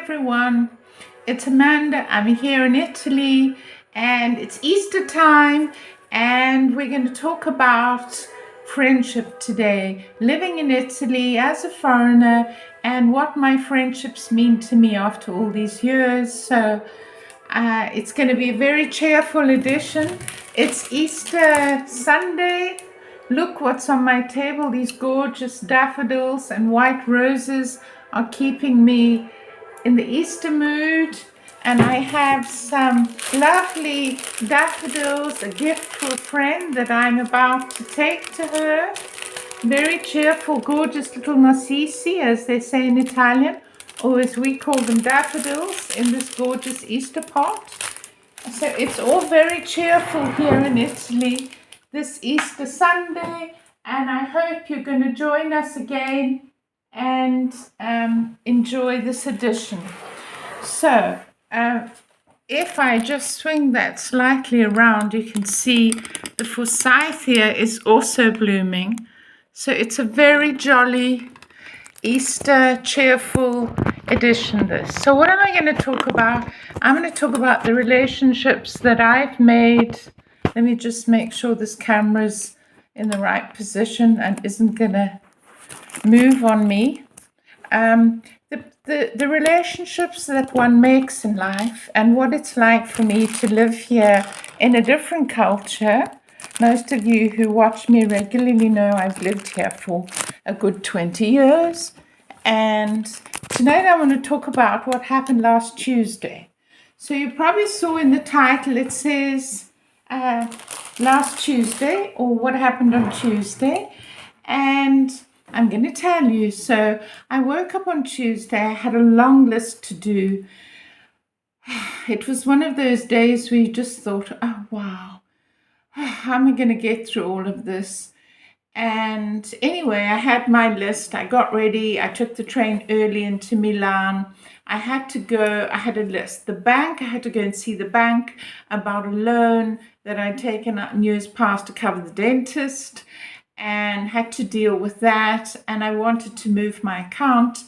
everyone. It's Amanda. I'm here in Italy and it's Easter time, and we're going to talk about friendship today. Living in Italy as a foreigner and what my friendships mean to me after all these years. So it's going to be a very cheerful edition. It's Easter Sunday. Look what's on my table. These gorgeous daffodils and white roses are keeping me in the Easter mood. And I have some lovely daffodils, a gift for a friend that I'm about to take to her. Very cheerful, gorgeous little narcissi, as they say in Italian, or as we call them, daffodils, in this gorgeous Easter pot. So it's all very cheerful here in Italy this Easter Sunday, and I hope you're going to join us again and enjoy this edition. So if I just swing that slightly around, you can see the forsythia is also blooming. So it's a very jolly Easter cheerful edition this. So what am I going to talk about? I'm going to talk about the relationships that I've made. Let me just make sure this camera's in the right position and isn't going to move on me. The relationships that one makes in life and what it's like for me to live here in a different culture. Most of you who watch me regularly know I've lived here for a good 20 years. And tonight I want to talk about what happened last Tuesday. So you probably saw in the title it says last Tuesday, or what happened on Tuesday. And I'm going to tell you. So I woke up on Tuesday. I had a long list to do. It was one of those days where you just thought, oh, wow, how am I going to get through all of this? And anyway, I had my list. I got ready. I took the train early into Milan. I had to go. I had a list. The bank, I had to go and see the bank about a loan that I'd taken out in years past to cover the dentist, and had to deal with that. And I wanted to move my account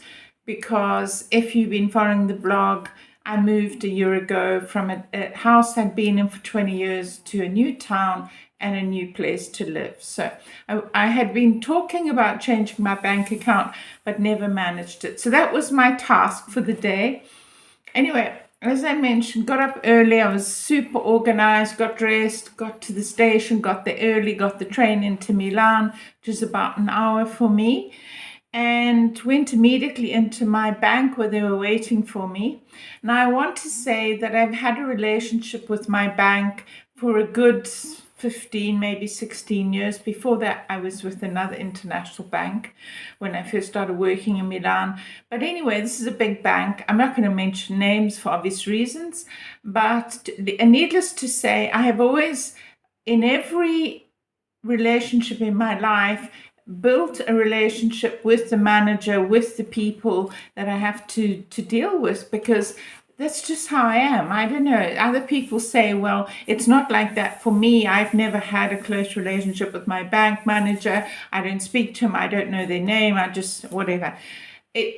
because if you've been following the blog, I moved a year ago from a house I'd been in for 20 years to a new town and a new place to live. So I had been talking about changing my bank account, but never managed it. So that was my task for the day. Anyway, as I mentioned, got up early. I was super organized, got dressed, got to the station, got there early, got the train into Milan, which is about an hour for me, and went immediately into my bank where they were waiting for me. Now, I want to say that I've had a relationship with my bank for a good 15, maybe 16 years. Before that, I was with another international bank when I first started working in Milan. But anyway, this is a big bank. I'm not going to mention names for obvious reasons, but needless to say, I have always, in every relationship in my life, built a relationship with the manager, with the people that I have to deal with, because that's just how I am. I don't know. Other people say, well, it's not like that for me. I've never had a close relationship with my bank manager. I don't speak to them. I don't know their name. I just, whatever.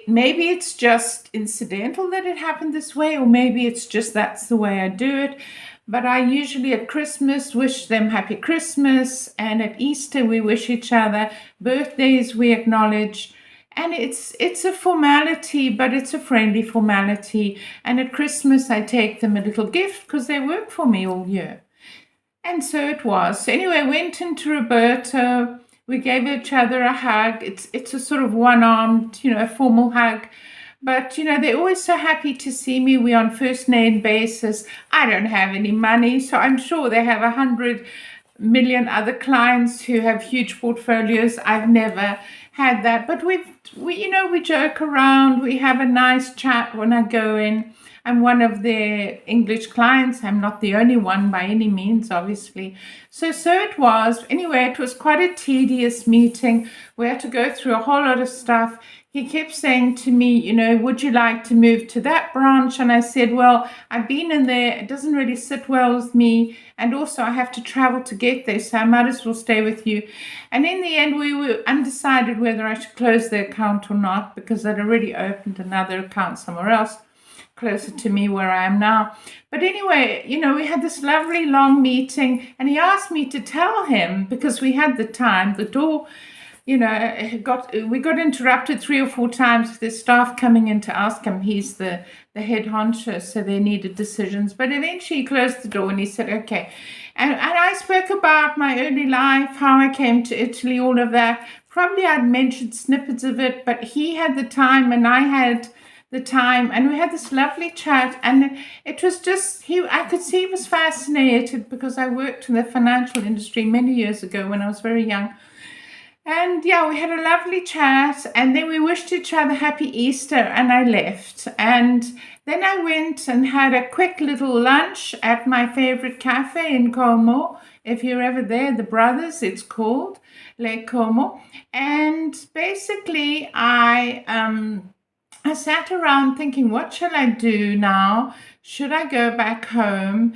Maybe it's just incidental that it happened this way, or maybe it's just that's the way I do it. But I usually at Christmas wish them happy Christmas, and at Easter we wish each other. Birthdays we acknowledge. And it's a formality, but it's a friendly formality. And at Christmas, I take them a little gift because they work for me all year. And so it was. So anyway, I went into Roberto. We gave each other a hug. It's a sort of one-armed, a formal hug. But, they're always so happy to see me. We're on first name basis. I don't have any money, so I'm sure they have 100 million other clients who have huge portfolios. I've never had that, but we joke around. We have a nice chat when I go in. I'm one of their English clients. I'm not the only one by any means, obviously. So it was. Anyway, it was quite a tedious meeting. We had to go through a whole lot of stuff. He kept saying to me, would you like to move to that branch? And I said, well, I've been in there. It doesn't really sit well with me. And also I have to travel to get there, so I might as well stay with you. And in the end, we were undecided whether I should close the account or not, because I'd already opened another account somewhere else. closer to me where I am now. But anyway, we had this lovely long meeting, and he asked me to tell him, because we had the time, the door, we got interrupted 3 or 4 times with the staff coming in to ask him. He's the head honcho, so they needed decisions. But eventually he closed the door and he said, okay. And I spoke about my early life, how I came to Italy, all of that. Probably I'd mentioned snippets of it, but he had the time and I had the time, and we had this lovely chat, and it was just, I could see he was fascinated, because I worked in the financial industry many years ago when I was very young. And yeah, we had a lovely chat, and then we wished each other happy Easter, and I left. And then I went and had a quick little lunch at my favorite cafe in Como. If you're ever there, the Brothers, it's called Lake Como. And basically I sat around thinking, what shall I do now? Should I go back home?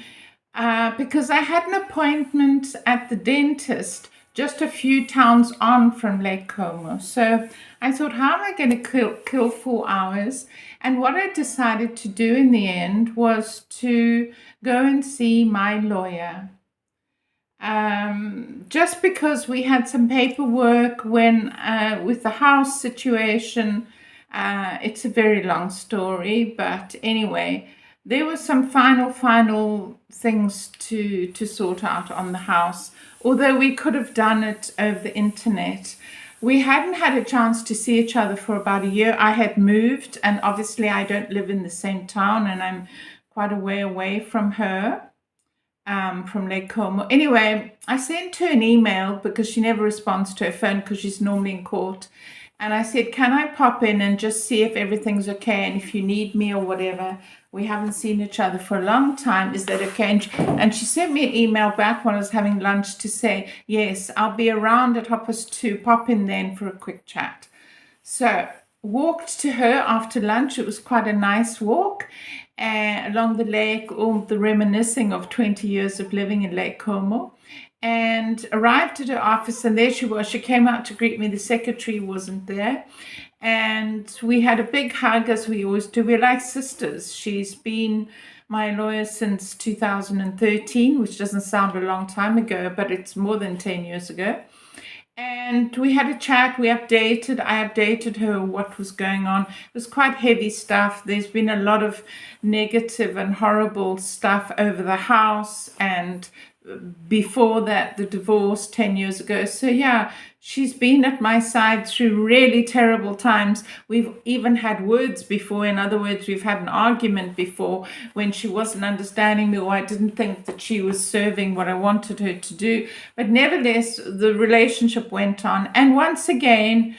Because I had an appointment at the dentist just a few towns on from Lake Como. So I thought, how am I going to kill 4 hours? And what I decided to do in the end was to go and see my lawyer. Just because we had some paperwork with the house situation. It's a very long story, but anyway, there were some final things to sort out on the house. Although we could have done it over the internet, we hadn't had a chance to see each other for about a year. I had moved, and obviously I don't live in the same town, and I'm quite a way away from her, from Lake Como. Anyway, I sent her an email because she never responds to her phone because she's normally in court. And I said, can I pop in and just see if everything's okay, and if you need me or whatever? We haven't seen each other for a long time. Is that okay? And she sent me an email back when I was having lunch to say, yes, I'll be around at 2:30. Pop in then for a quick chat. So walked to her after lunch. It was quite a nice walk along the lake, all the reminiscing of 20 years of living in Lake Como. And arrived at her office, and there she was. She came out to greet me. The secretary wasn't there. And we had a big hug, as we always do. We're like sisters. She's been my lawyer since 2013, which doesn't sound a long time ago, but it's more than 10 years ago. And we had a chat. I updated her what was going on. It was quite heavy stuff. There's been a lot of negative and horrible stuff over the house, and before that, the divorce 10 years ago. So yeah, she's been at my side through really terrible times. We've even had words before. In other words, we've had an argument before when she wasn't understanding me, or I didn't think that she was serving what I wanted her to do. But nevertheless, the relationship went on. And once again,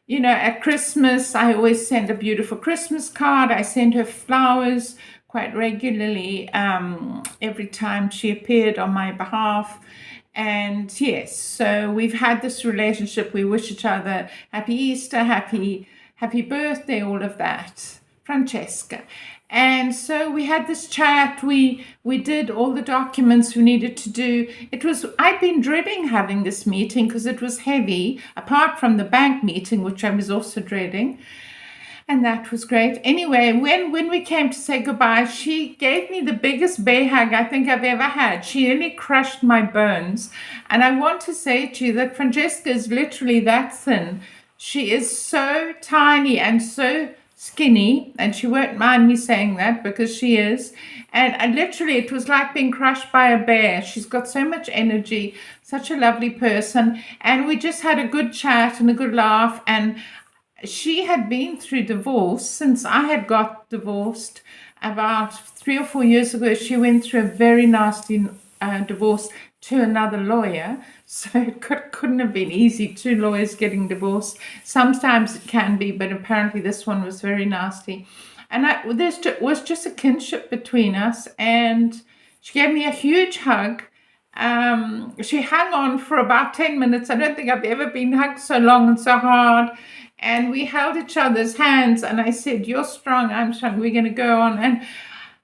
at Christmas, I always send a beautiful Christmas card. I send her flowers quite regularly, every time she appeared on my behalf. And yes, so we've had this relationship. We wish each other happy Easter, happy birthday, all of that. Francesca. And so we had this chat. We did all the documents we needed to do. I'd been dreading having this meeting because it was heavy, apart from the bank meeting, which I was also dreading. And that was great. Anyway, when we came to say goodbye, she gave me the biggest bear hug I think I've ever had. She nearly crushed my bones. And I want to say to you that Francesca is literally that thin. She is so tiny and so skinny, and she won't mind me saying that because she is. And literally, it was like being crushed by a bear. She's got so much energy, such a lovely person. And we just had a good chat and a good laugh. And she had been through divorce since I had got divorced about 3 or 4 years ago. She went through a very nasty divorce to another lawyer. So it couldn't have been easy, 2 lawyers getting divorced. Sometimes it can be, but apparently this one was very nasty. And there was just a kinship between us. And she gave me a huge hug. She hung on for about 10 minutes. I don't think I've ever been hugged so long and so hard. And we held each other's hands, and I said, you're strong, I'm strong, we're going to go on.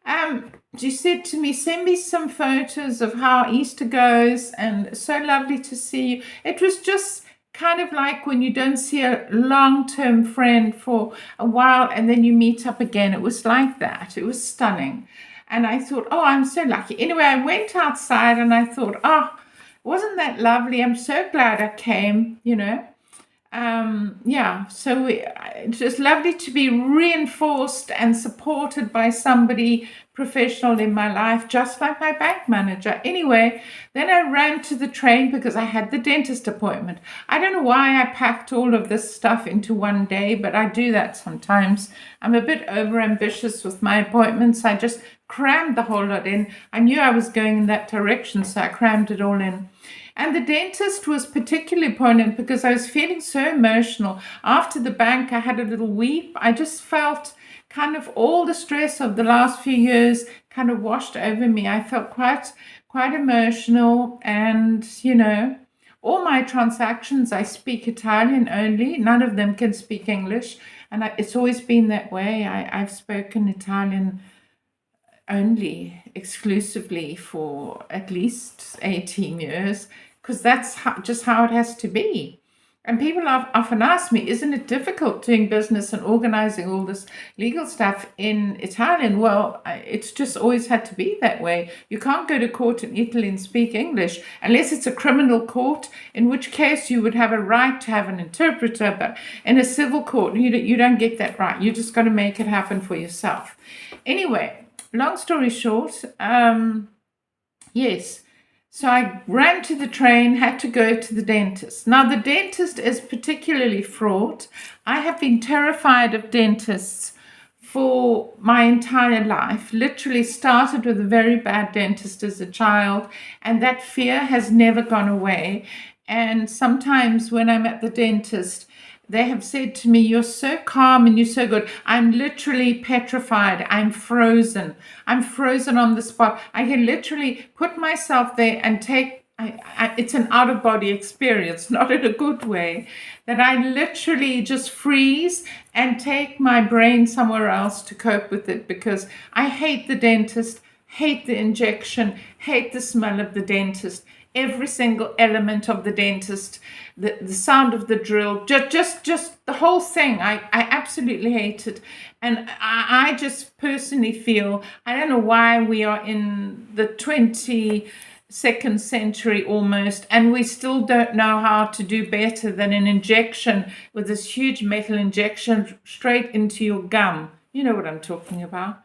And she said to me, send me some photos of how Easter goes, and so lovely to see you. It was just kind of like when you don't see a long-term friend for a while and then you meet up again. It was like that. It was stunning. And I thought, oh, I'm so lucky. Anyway, I went outside and I thought, oh, wasn't that lovely? I'm so glad I came, yeah, so it's just lovely to be reinforced and supported by somebody professional in my life, just like my bank manager. Anyway, then I ran to the train because I had the dentist appointment. I don't know why I packed all of this stuff into one day, but I do that sometimes. I'm a bit overambitious with my appointments. I just crammed the whole lot in. I knew I was going in that direction, so I crammed it all in. And the dentist was particularly poignant because I was feeling so emotional. After the bank, I had a little weep. I just felt kind of all the stress of the last few years kind of washed over me. I felt quite emotional, and all my transactions, I speak Italian only. None of them can speak English, and it's always been that way. I've spoken Italian only exclusively for at least 18 years, because that's just how it has to be. And people often ask me, isn't it difficult doing business and organizing all this legal stuff in Italian? Well, it's just always had to be that way. You can't go to court in Italy and speak English unless it's a criminal court, in which case you would have a right to have an interpreter. But in a civil court, you don't get that right. You just got to make it happen for yourself. Anyway, long story short, yes. So I ran to the train, had to go to the dentist. Now, the dentist is particularly fraught. I have been terrified of dentists for my entire life. Literally started with a very bad dentist as a child, and that fear has never gone away. And sometimes when I'm at the dentist, they have said to me, you're so calm and you're so good. I'm literally petrified. I'm frozen. I'm frozen on the spot. I can literally put myself there and take, it's an out-of-body experience, not in a good way, that I literally just freeze and take my brain somewhere else to cope with it, because I hate the dentist, hate the injection, hate the smell of the dentist. Every single element of the dentist, the sound of the drill, just the whole thing. I absolutely hate it. And I just personally feel, I don't know why we are in the 22nd century almost, and we still don't know how to do better than an injection with this huge metal injection straight into your gum. You know what I'm talking about.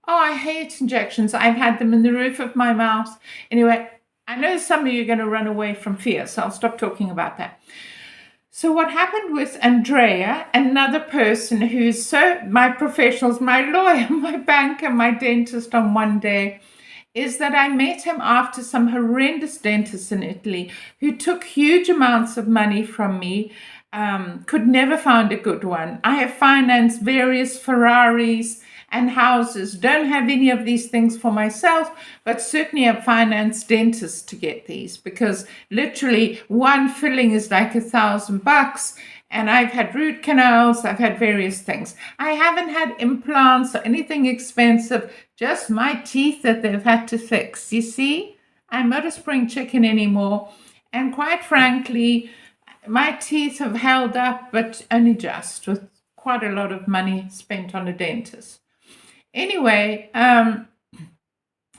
Oh, I hate injections. I've had them in the roof of my mouth. Anyway, I know some of you are going to run away from fear, so I'll stop talking about that. So what happened with Andrea, another person who's my professionals, my lawyer, my banker, my dentist on one day, is that I met him after some horrendous dentists in Italy who took huge amounts of money from me, could never find a good one. I have financed various Ferraris and houses. Don't have any of these things for myself, but certainly have financed dentists to get these, because literally one filling is like $1,000. And I've had root canals, I've had various things. I haven't had implants or anything expensive, just my teeth that they've had to fix. You see, I'm not a spring chicken anymore. And quite frankly, my teeth have held up, but only just, with quite a lot of money spent on a dentist. Anyway,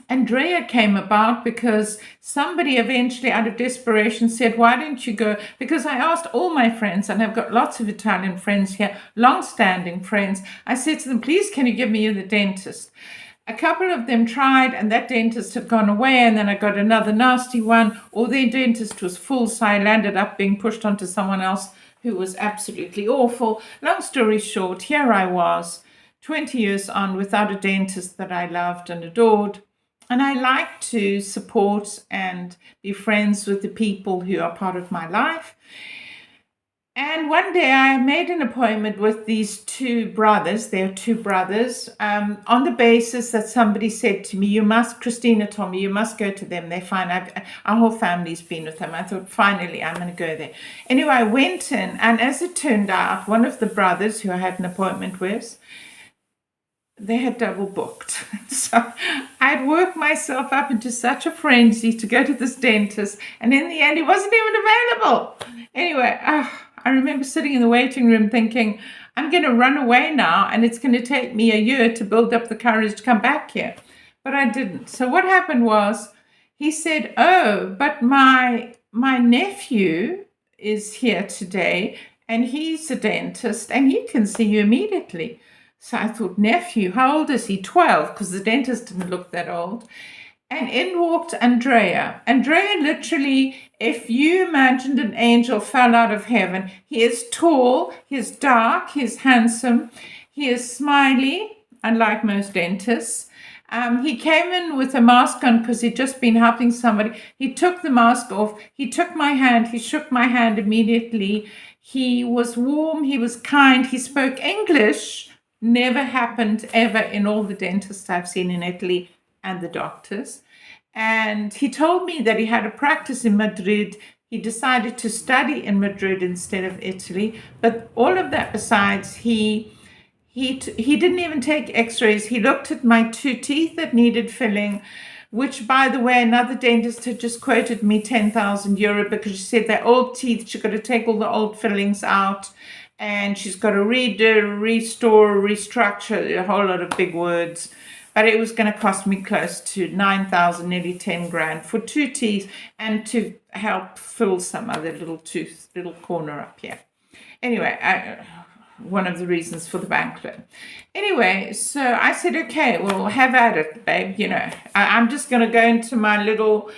Andrea came about because somebody eventually, out of desperation, said, why don't you go? Because I asked all my friends, and I've got lots of Italian friends here, long-standing friends. I said to them, please, can you give me the dentist? A couple of them tried, and that dentist had gone away, and then I got another nasty one, or their dentist was full, so I landed up being pushed onto someone else who was absolutely awful. Long story short, here I was, 20 years on, without a dentist that I loved and adored. And I like to support and be friends with the people who are part of my life. And one day I made an appointment with these two brothers. They're two brothers, on the basis that somebody said to me, Christina told me, you must go to them. They're fine. Our whole family's been with them. I thought, finally, I'm going to go there. Anyway, I went in, and as it turned out, one of the brothers who I had an appointment with, they had double booked. So I I'd worked myself up into such a frenzy to go to this dentist, and in the end, he wasn't even available. Anyway, I remember sitting in the waiting room thinking, I'm going to run away now, and it's going to take me a year to build up the courage to come back here. But I didn't. So what happened was, he said, oh, but my nephew is here today, and he's a dentist, and he can see you immediately. So I thought, nephew, how old is he? 12, because the dentist didn't look that old. And in walked Andrea. Andrea literally, if you imagined an angel fell out of heaven, he is tall, he is dark, he is handsome, he is smiley, unlike most dentists. He came in with a mask on because he'd just been helping somebody. He took the mask off. He took my hand. He shook my hand immediately. He was warm. He was kind. He spoke English. Never happened ever in all the dentists I've seen in Italy and the doctors. And he told me that he had a practice in Madrid. He decided to study in Madrid instead of Italy. But all of that besides, he didn't even take x-rays. He looked at my 2 teeth that needed filling, which, by the way, another dentist had just quoted me 10,000 euro because she said they're old teeth. She's got to take all the old fillings out, and she's got to redo, restore, restructure, a whole lot of big words. But it was going to cost me close to 9,000, nearly 10 grand for 2 teeth and to help fill some other little corner up here. Anyway, one of the reasons for the bank loan. Anyway, so I said, okay, well, have at it, babe. I'm just going to go into my little,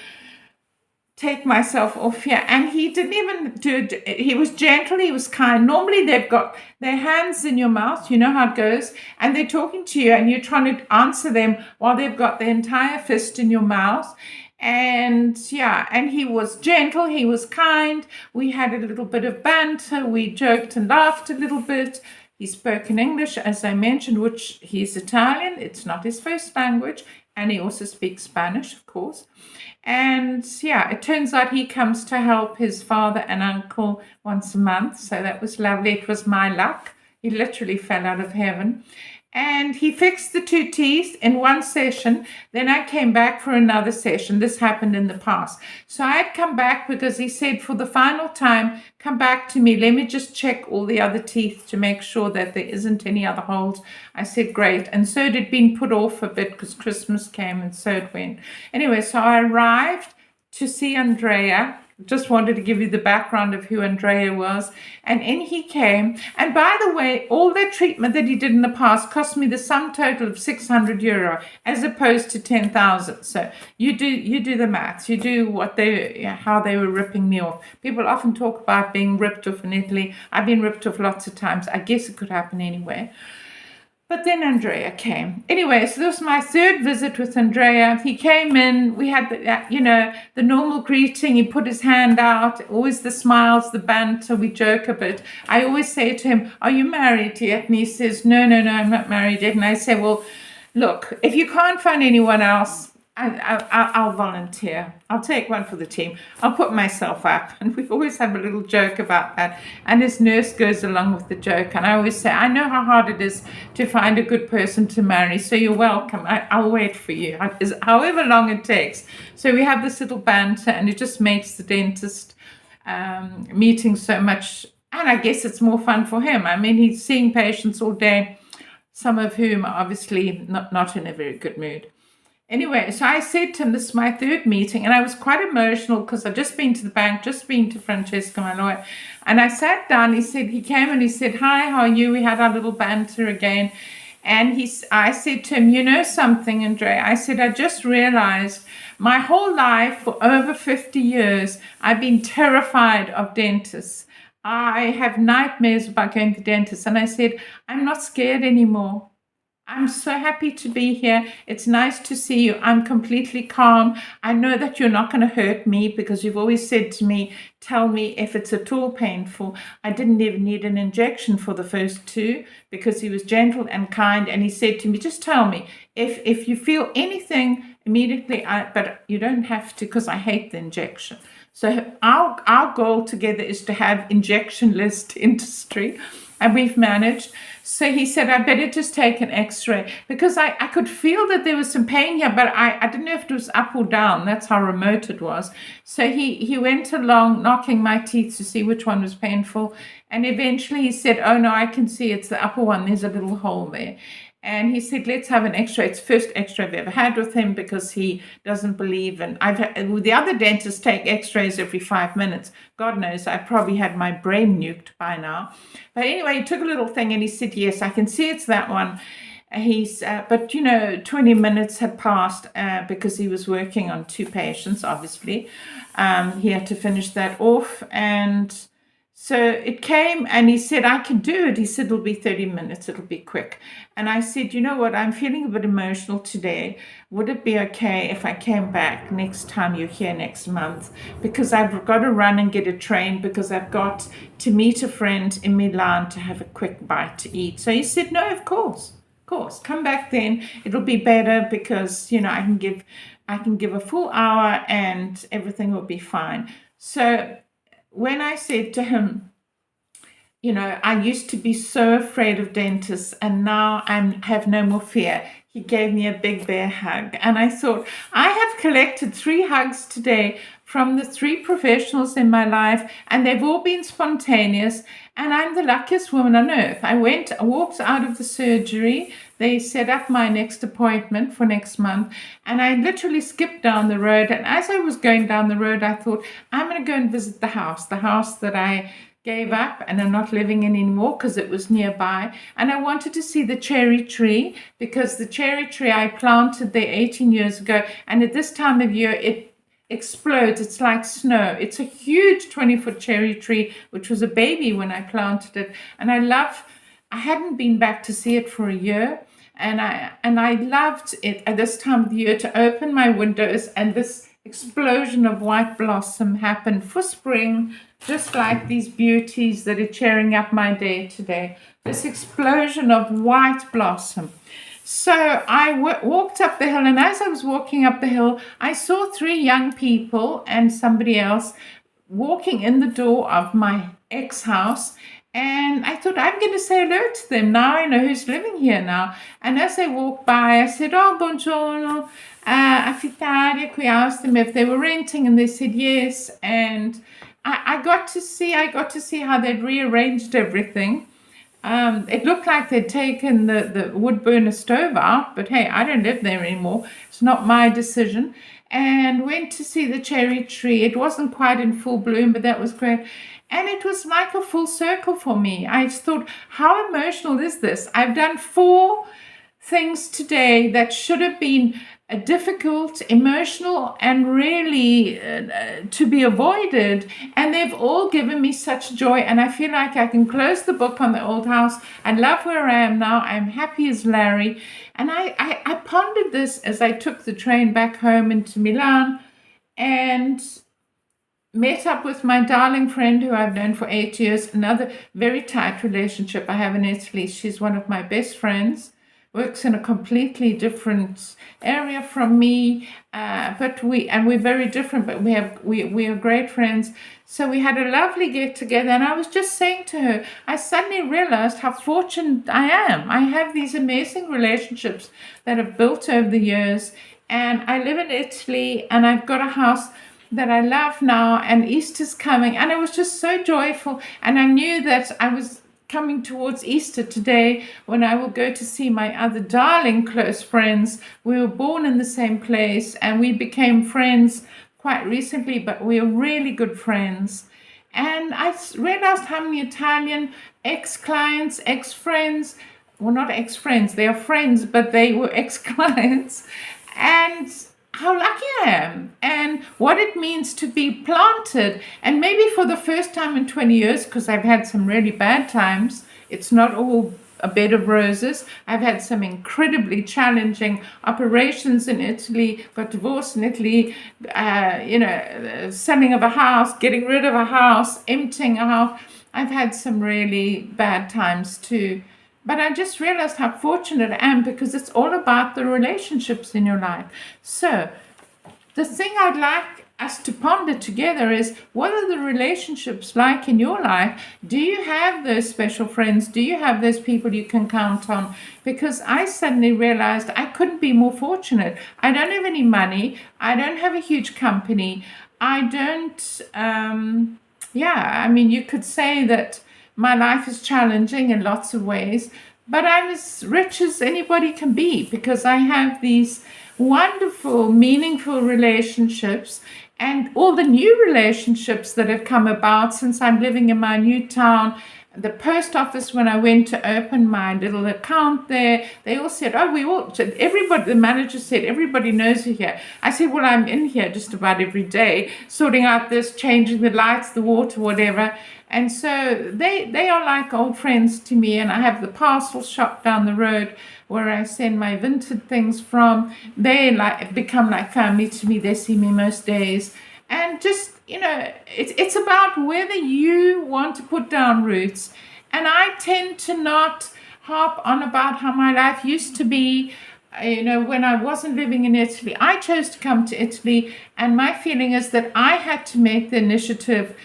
take myself off here. And he didn't even do it. He was gentle. He was kind. Normally they've got their hands in your mouth. You know how it goes. And they're talking to you and you're trying to answer them while they've got the entire fist in your mouth. And he was gentle, he was kind. We had a little bit of banter, we joked and laughed a little bit. He spoke in English, as I mentioned, which he's Italian, it's not his first language, and he also speaks Spanish, of course. And it turns out he comes to help his father and uncle once a month, so that was lovely. It was my luck. He literally fell out of heaven. And he fixed the 2 teeth in one session. Then I came back for another session. This happened in the past. So I had come back because he said, for the final time, come back to me. Let me just check all the other teeth to make sure that there isn't any other holes. I said, great. And so it had been put off a bit because Christmas came and so it went. Anyway, so I arrived to see Andrea. Just wanted to give you the background of who Andrea was. And in he came. And by the way, all that treatment that he did in the past cost me the sum total of 600 euro as opposed to 10,000. So you do the maths. You do how they were ripping me off. People often talk about being ripped off in Italy. I've been ripped off lots of times. I guess it could happen anywhere. But then Andrea came. Anyway, so this was my 3rd visit with Andrea. He came in. We had the normal greeting. He put his hand out. Always the smiles, the banter. We joke a bit. I always say to him, "Are you married yet?" And he says, "No, I'm not married yet." And I say, "Well, look, if you can't find anyone else, I'll volunteer. I'll take one for the team. I'll put myself up." And we always have a little joke about that. And his nurse goes along with the joke. And I always say, "I know how hard it is to find a good person to marry. So you're welcome. I'll wait for you, however long it takes." So we have this little banter, and it just makes the dentist meeting so much. And I guess it's more fun for him. I mean, he's seeing patients all day, some of whom are obviously not in a very good mood. Anyway, so I said to him, this is my 3rd meeting, and I was quite emotional because I'd just been to the bank, just been to Francesca, my lawyer, and I sat down. He came and he said, "Hi, how are you?" We had our little banter again, and I said to him, "You know something, Andrea?" I said, "I just realized my whole life for over 50 years, I've been terrified of dentists. I have nightmares about going to dentists." And I said, "I'm not scared anymore. I'm so happy to be here. It's nice to see you. I'm completely calm. I know that you're not going to hurt me because you've always said to me, tell me if it's at all painful." I didn't even need an injection for the first 2 because he was gentle and kind. And he said to me, "Just tell me if you feel anything immediately, but you don't have to because I hate the injection." So our goal together is to have injection-less dentistry. And we've managed. So he said, I better just take an x-ray, because I could feel that there was some pain here, but I didn't know if it was up or down. That's how remote it was. So he went along knocking my teeth to see which one was painful. And eventually he said, oh no, I can see it's the upper one. There's a little hole there. And he said, let's have an x-ray. It's the first x-ray I've ever had with him, because he doesn't believe in, the other dentists take x-rays every 5 minutes. God knows, I probably had my brain nuked by now. But anyway, he took a little thing and he said, yes, I can see it's that one. But 20 minutes had passed because he was working on 2 patients, obviously. He had to finish that off. And so it came and he said, I can do it. He said, it'll be 30 minutes. It'll be quick. And I said, you know what? I'm feeling a bit emotional today. Would it be okay if I came back next time you're here next month? Because I've got to run and get a train, because I've got to meet a friend in Milan to have a quick bite to eat. So he said, no, of course. Come back then. It'll be better, because, I can give a full hour and everything will be fine. So when I said to him, I used to be so afraid of dentists and now I have no more fear, he gave me a big bear hug. And I thought, I have collected 3 hugs today from the 3 professionals in my life, and they've all been spontaneous, and I'm the luckiest woman on earth. I walked out of the surgery. They set up my next appointment for next month, and I literally skipped down the road. And as I was going down the road, I thought, I'm going to go and visit the house that I gave up and I'm not living in anymore, because it was nearby. And I wanted to see the cherry tree, because the cherry tree I planted there 18 years ago, and at this time of year it explodes. It's like snow. It's a huge 20-foot cherry tree, which was a baby when I planted it. And I hadn't been back to see it for a year, and I loved it at this time of the year to open my windows, and this explosion of white blossom happened for spring, just like these beauties that are cheering up my day today. This explosion of white blossom. So I walked up the hill, and as I was walking up the hill, I saw 3 young people and somebody else walking in the door of my ex-house. And I thought, I'm going to say hello to them. Now I know who's living here now. And as they walked by, I said, oh, buongiorno, affittare qui. I asked them if they were renting, and they said yes. And I got to see how they'd rearranged everything. It looked like they'd taken the wood burner stove out, but hey, I don't live there anymore. It's not my decision. And went to see the cherry tree. It wasn't quite in full bloom, but that was great. And it was like a full circle for me. I just thought, how emotional is this? I've done 4 things today that should have been difficult, emotional, and really to be avoided. And they've all given me such joy. And I feel like I can close the book on the old house. I love where I am now. I'm happy as Larry. And I pondered this as I took the train back home into Milan, and met up with my darling friend who I've known for 8 years, another very tight relationship I have in Italy. She's one of my best friends, works in a completely different area from me, but we're very different, but we are great friends. So we had a lovely get together, and I was just saying to her, I suddenly realized how fortunate I am. I have these amazing relationships that have built over the years, and I live in Italy, and I've got a house that I love now, and Easter's coming, and it was just so joyful. And I knew that I was coming towards Easter today, when I will go to see my other darling close friends. We were born in the same place, and we became friends quite recently, but we are really good friends. And I realized how many Italian ex-clients, ex-friends, well, not ex-friends, they are friends, but they were ex-clients, and how lucky I am, and what it means to be planted. And maybe for the first time in 20 years, because I've had some really bad times, it's not all a bed of roses. I've had some incredibly challenging operations in Italy, got divorced in Italy, selling of a house, getting rid of a house, emptying a house. I've had some really bad times too. But I just realized how fortunate I am, because it's all about the relationships in your life. So the thing I'd like us to ponder together is, what are the relationships like in your life? Do you have those special friends? Do you have those people you can count on? Because I suddenly realized I couldn't be more fortunate. I don't have any money. I don't have a huge company. I don't, I mean, you could say that my life is challenging in lots of ways, but I'm as rich as anybody can be because I have these wonderful, meaningful relationships and all the new relationships that have come about since I'm living in my new town. The post office, when I went to open my little account there, they all said, everybody, the manager said, everybody knows you here. I said, well, I'm in here just about every day, sorting out this, changing the lights, the water, whatever. And so they are like old friends to me. And I have the parcel shop down the road where I send my vintage things from. They become like family to me. They see me most days. And just, it's about whether you want to put down roots. And I tend to not harp on about how my life used to be, when I wasn't living in Italy. I chose to come to Italy, and my feeling is that I had to make the initiative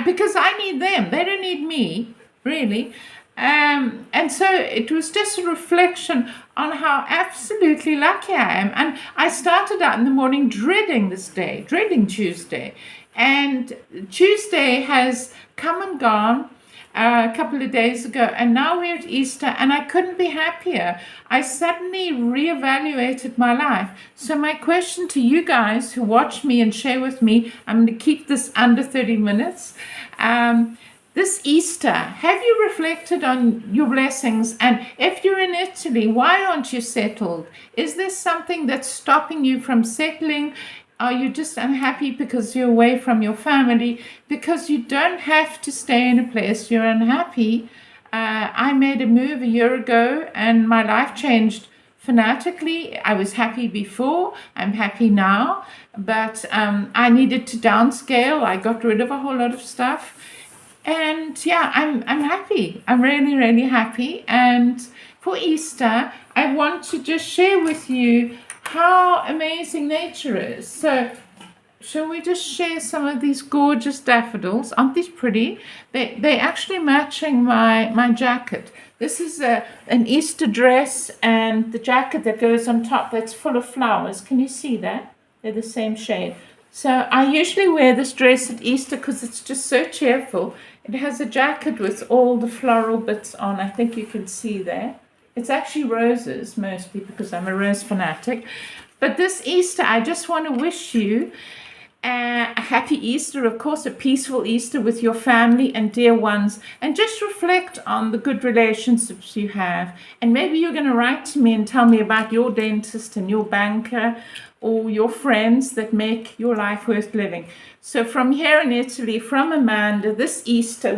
because I need them. They don't need me, really. And so it was just a reflection on how absolutely lucky I am. And I started out in the morning dreading this day, dreading Tuesday. And Tuesday has come and gone a couple of days ago, and now we're at Easter, and I couldn't be happier. I suddenly reevaluated my life. So my question to you guys who watch me and share with me, I'm going to keep this under 30 minutes. This Easter, have you reflected on your blessings? And if you're in Italy, why aren't you settled? Is there something that's stopping you from settling? Are you just unhappy because you're away from your family? Because you don't have to stay in a place you're unhappy. I made a move a year ago and my life changed fanatically. I was happy before, I'm happy now, but I needed to downscale. I got rid of a whole lot of stuff. And yeah, I'm happy. I'm really, really happy. And for Easter, I want to just share with you how amazing nature is. So shall we just share some of these gorgeous daffodils? Aren't these pretty? They're actually matching my jacket. This is an Easter dress, and the jacket that goes on top that's full of flowers. Can you see that? They're the same shade. So I usually wear this dress at Easter because it's just so cheerful. It has a jacket with all the floral bits on. I think you can see there. It's actually roses mostly because I'm a rose fanatic. But this Easter, I just want to wish you a happy Easter, of course, a peaceful Easter with your family and dear ones, and just reflect on the good relationships you have. And maybe you're going to write to me and tell me about your dentist and your banker or your friends that make your life worth living. So from here in Italy, from Amanda, this Easter,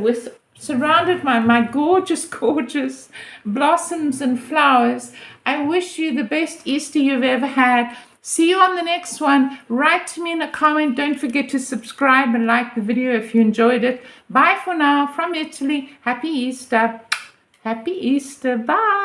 surrounded by my gorgeous, gorgeous blossoms and flowers, I wish you the best Easter you've ever had. See you on the next one. Write to me in a comment. Don't forget to subscribe and like the video if you enjoyed it. Bye for now from Italy. Happy Easter. Happy Easter. Bye.